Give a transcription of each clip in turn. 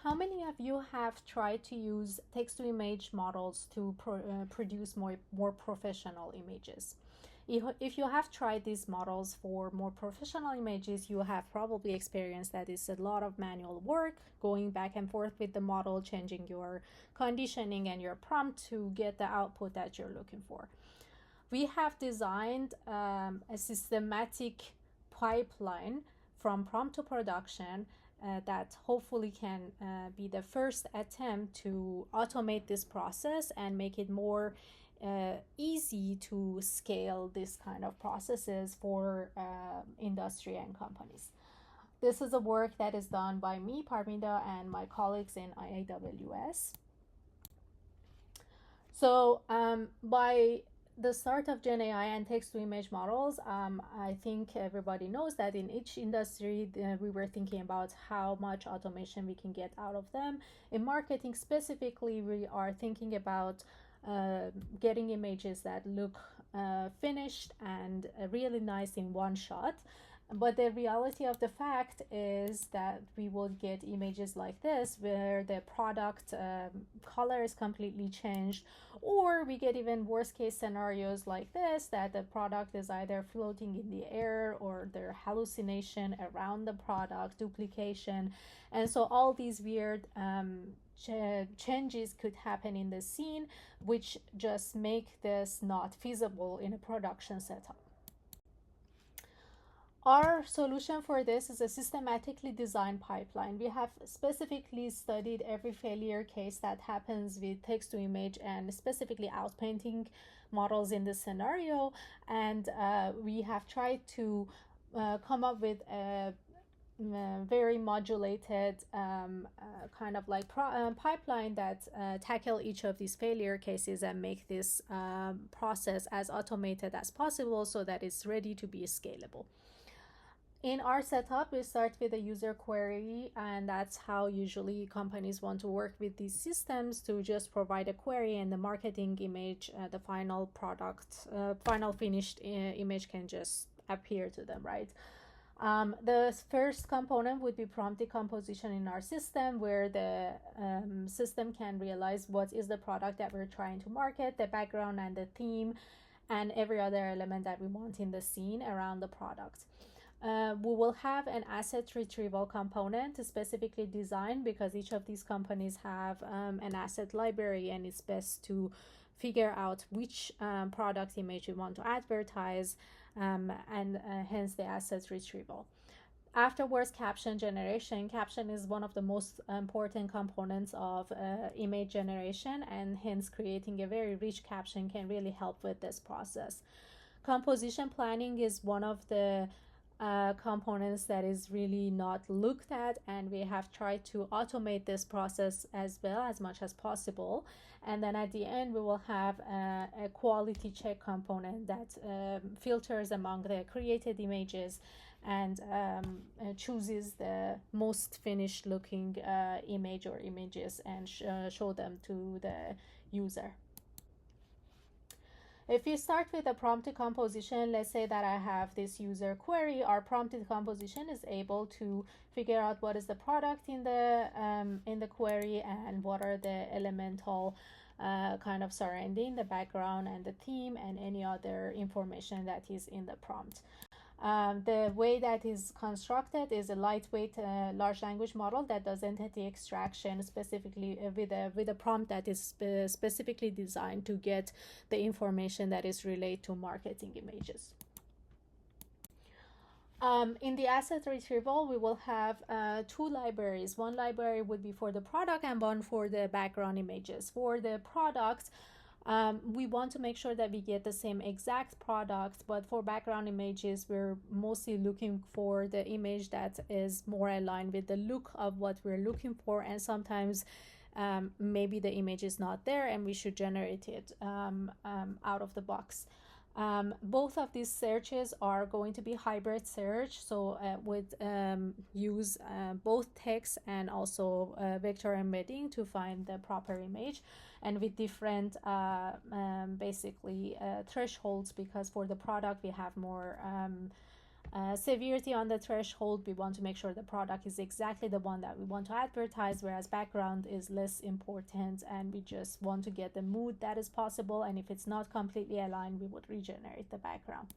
How many of you have tried to use text-to-image models to produce more professional images? If you have tried these models for more professional images, you have probably experienced that it's a lot of manual work, going back and forth with the model, changing your conditioning and your prompt to get the output that you're looking for. We have designed a systematic pipeline from prompt to production that hopefully can be the first attempt to automate this process and make it more easy to scale this kind of processes for industry and companies. This is a work that is done by me, Parminda, and my colleagues in IAWS. So by the start of Gen AI and text-to-image models, I think everybody knows that in each industry, we were thinking about how much automation we can get out of them. In marketing specifically, we are thinking about getting images that look finished and really nice in one shot. But the reality of the fact is that we will get images like this where the product color is completely changed, or we get even worst case scenarios like this, that the product is either floating in the air or there hallucination around the product, duplication. And so all these weird changes could happen in the scene, which just make this not feasible in a production setup. Our solution for this is a systematically designed pipeline. We have specifically studied every failure case that happens with text-to-image and specifically outpainting models in this scenario. And we have tried to come up with a very modulated kind of like pipeline that tackle each of these failure cases and make this process as automated as possible so that it's ready to be scalable. In our setup, we start with a user query, and that's how usually companies want to work with these systems, to just provide a query and the marketing image, the final product, final finished image can just appear to them, right? The first component would be prompt decomposition in our system, where the system can realize what is the product that we're trying to market, the background and the theme, and every other element that we want in the scene around the product. We will have an asset retrieval component specifically designed because each of these companies have an asset library, and it's best to figure out which product image we want to advertise, and hence the asset retrieval. Afterwards, caption generation. Caption is one of the most important components of image generation, and hence creating a very rich caption can really help with this process. Composition planning is one of the components that is really not looked at, and we have tried to automate this process as well as much as possible. And then at the end, we will have a quality check component that filters among the created images and chooses the most finished looking image or images and show them to the user. If you start with a prompt decomposition, let's say that I have this user query, our prompt decomposition is able to figure out what is the product in the query and what are the elemental kind of surrounding the background and the theme and any other information that is in the prompt. The way that is constructed is a lightweight large language model that does entity extraction specifically with a prompt that is specifically designed to get the information that is related to marketing images. In the asset retrieval, we will have two libraries. One library would be for the product and one for the background images. For the product, we want to make sure that we get the same exact product, but for background images, we're mostly looking for the image that is more aligned with the look of what we're looking for, and sometimes maybe the image is not there and we should generate it out of the box. Both of these searches are going to be hybrid search, so would use both text and also vector embedding to find the proper image, and with different basically thresholds, because for the product we have more severity on the threshold. We want to make sure the product is exactly the one that we want to advertise, whereas background is less important and we just want to get the mood that is possible. And if it's not completely aligned, we would regenerate the background.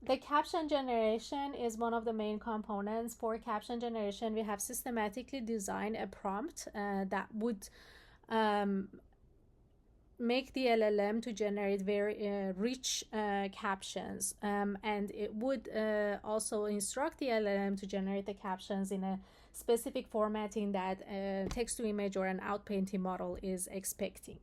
The caption generation is one of the main components. For caption generation, we have systematically designed a prompt that would make the LLM to generate very rich captions, and it would also instruct the LLM to generate the captions in a specific formatting that text to image or an outpainting model is expecting.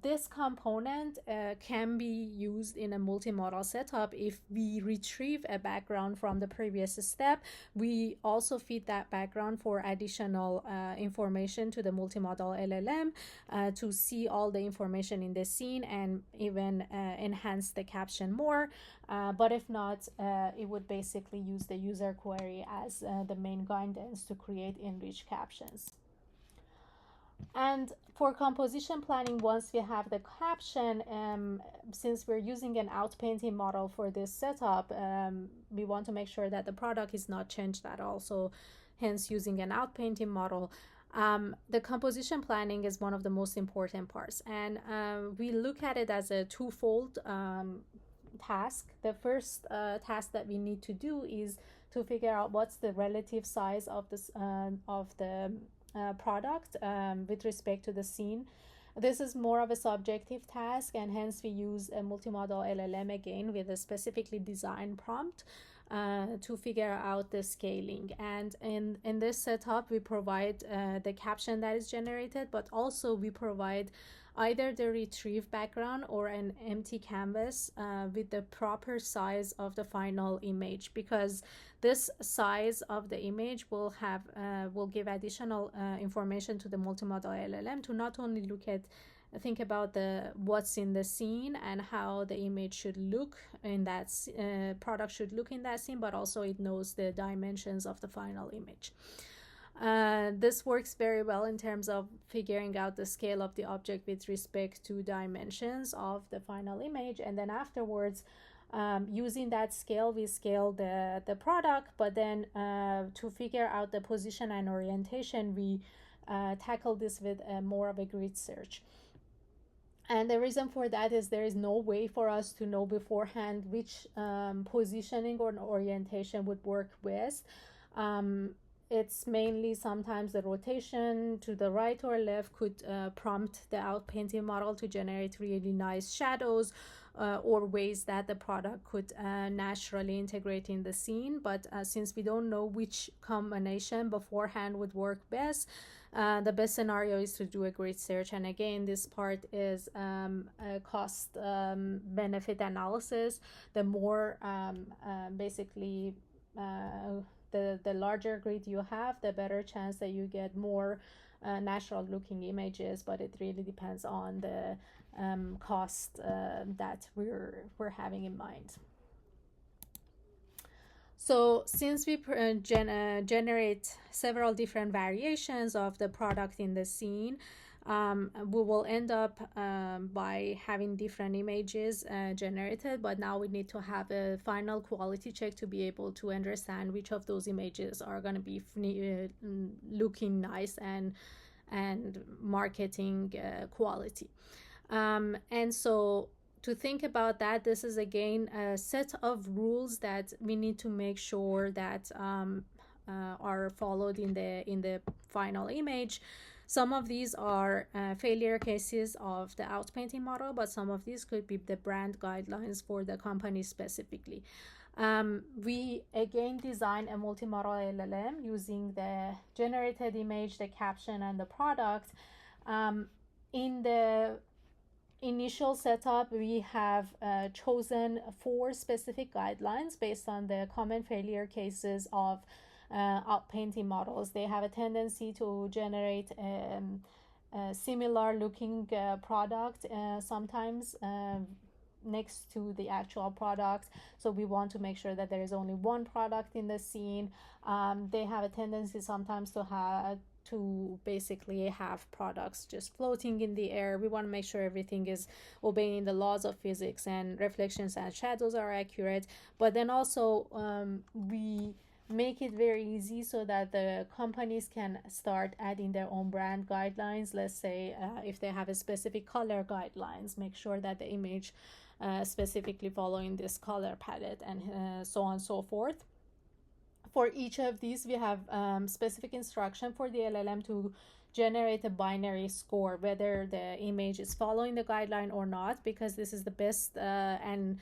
This component can be used in a multimodal setup. If we retrieve a background from the previous step, we also feed that background for additional information to the multimodal LLM to see all the information in the scene and even enhance the caption more. But if not, it would basically use the user query as the main guidance to create enriched captions. And for composition planning, once we have the caption, since we're using an outpainting model for this setup, we want to make sure that the product is not changed at all. So hence using an outpainting model. The composition planning is one of the most important parts. And we look at it as a twofold task. The first task that we need to do is to figure out what's the relative size of this of the product with respect to the scene. This is more of a subjective task, and hence we use a multimodal LLM again with a specifically designed prompt to figure out the scaling. And in this setup, we provide the caption that is generated, but also we provide either the retrieve background or an empty canvas with the proper size of the final image, because this size of the image will give additional information to the multimodal LLM to not only think about what's in the scene and how the image should look in that product should look in that scene, but also it knows the dimensions of the final image. This works very well in terms of figuring out the scale of the object with respect to dimensions of the final image, and then afterwards using that scale, we scale the product, but then to figure out the position and orientation, we tackle this with more of a grid search. And the reason for that is there is no way for us to know beforehand which positioning or orientation would work best. It's mainly sometimes the rotation to the right or left could prompt the outpainting model to generate really nice shadows or ways that the product could naturally integrate in the scene. But since we don't know which combination beforehand would work best, the best scenario is to do a grid search. And again, this part is a cost benefit analysis. The more basically the larger grid you have, the better chance that you get more natural looking images, but it really depends on the cost that we're having in mind. So since we generate several different variations of the product in the scene, we will end up by having different images generated, but now we need to have a final quality check to be able to understand which of those images are going to be looking nice and marketing quality. And so to think about that, this is again a set of rules that we need to make sure that are followed in the final image. Some of these are failure cases of the outpainting model, but some of these could be the brand guidelines for the company specifically. We again design a multimodal LLM using the generated image, the caption, and the product. In the initial setup, we have chosen 4 specific guidelines based on the common failure cases of outpainting models. They have a tendency to generate a similar looking product sometimes next to the actual product, so we want to make sure that there is only one product in the scene. They have a tendency sometimes to basically have products just floating in the air. We want to make sure everything is obeying the laws of physics and reflections and shadows are accurate. But then also we make it very easy so that the companies can start adding their own brand guidelines. Let's say if they have a specific color guidelines, make sure that the image specifically following this color palette, and so on and so forth. For each of these, we have specific instruction for the LLM to generate a binary score, whether the image is following the guideline or not, because this is the best and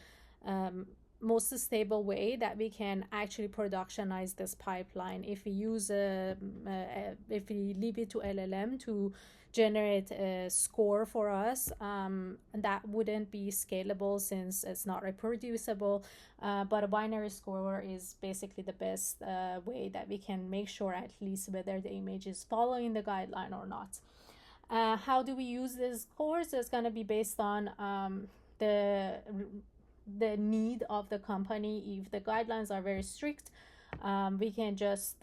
most stable way that we can actually productionize this pipeline. If we use if we leave it to LLM to generate a score for us, that wouldn't be scalable since it's not reproducible. But a binary score is basically the best way that we can make sure at least whether the image is following the guideline or not. How do we use this scores? It's going to be based on the need of the company. If the guidelines are very strict, we can just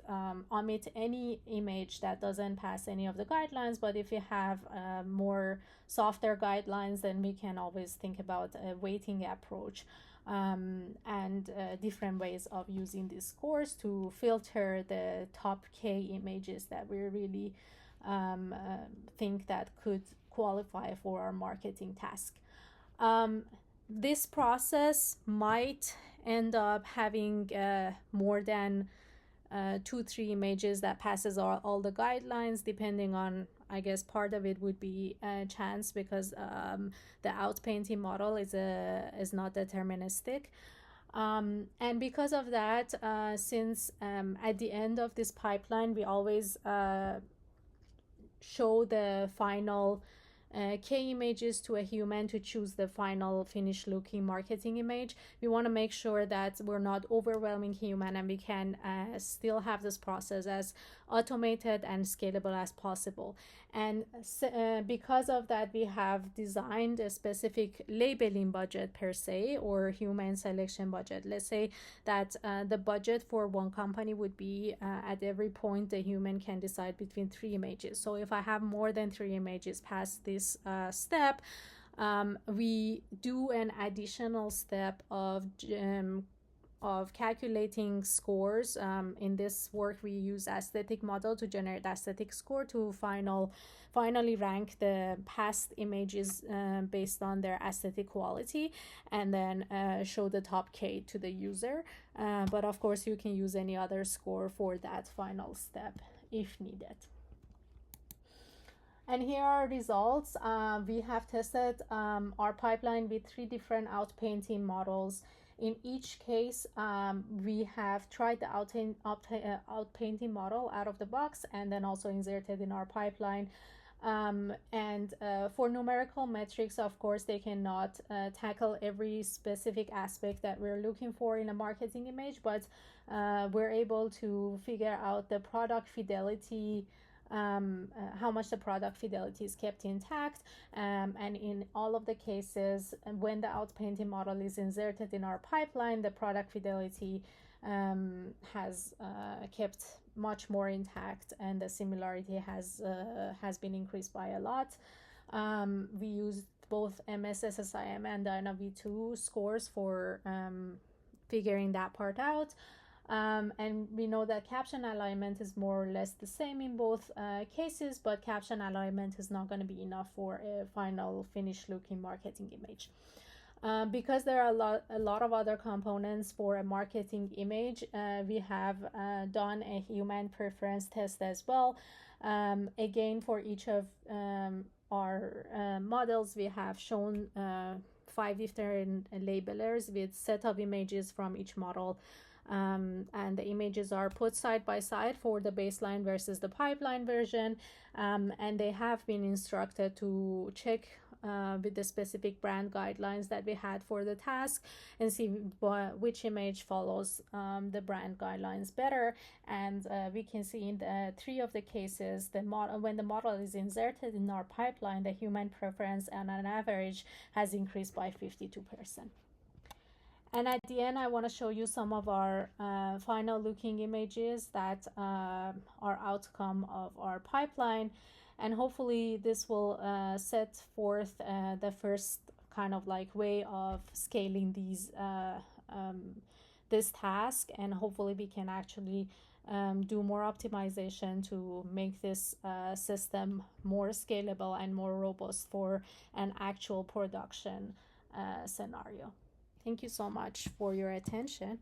omit any image that doesn't pass any of the guidelines. But if you have more softer guidelines, then we can always think about a weighting approach and different ways of using these scores to filter the top K images that we really think that could qualify for our marketing task. This process might end up having more than 2-3 images that passes all the guidelines, depending on, I guess part of it would be chance, because the outpainting model is not deterministic. And because of that, since at the end of this pipeline we always show the final K images to a human to choose the final finished looking marketing image, we want to make sure that we're not overwhelming human, and we can still have this process as automated and scalable as possible. And because of that, we have designed a specific labeling budget per se, or human selection budget. Let's say that the budget for one company would be at every point the human can decide between 3 images. So if I have more than 3 images past this step, we do an additional step of calculating scores. In this work, we use aesthetic model to generate aesthetic score to finally rank the past images based on their aesthetic quality, and then show the top K to the user. But of course, you can use any other score for that final step if needed. And here are results. We have tested our pipeline with 3 different outpainting models. In each case, we have tried the outpainting model out of the box and then also inserted in our pipeline. And for numerical metrics, of course, they cannot tackle every specific aspect that we're looking for in a marketing image, but we're able to figure out the product fidelity, how much the product fidelity is kept intact, and in all of the cases when the outpainting model is inserted in our pipeline, the product fidelity has kept much more intact, and the similarity has been increased by a lot. We used both MSSSIM and Dyna V2 scores for figuring that part out. And we know that caption alignment is more or less the same in both cases, but caption alignment is not going to be enough for a final finished looking marketing image. Because there are a lot of other components for a marketing image, we have done a human preference test as well. Again, for each of our models, we have shown 5 different labelers with set of images from each model. And the images are put side by side for the baseline versus the pipeline version, and they have been instructed to check with the specific brand guidelines that we had for the task and see which image follows the brand guidelines better. And we can see in the 3 of the cases, when the model is inserted in our pipeline, the human preference on an average has increased by 52%. And at the end, I want to show you some of our final looking images that are outcome of our pipeline. And hopefully this will set forth the first kind of like way of scaling this task, and hopefully we can actually do more optimization to make this system more scalable and more robust for an actual production scenario. Thank you so much for your attention.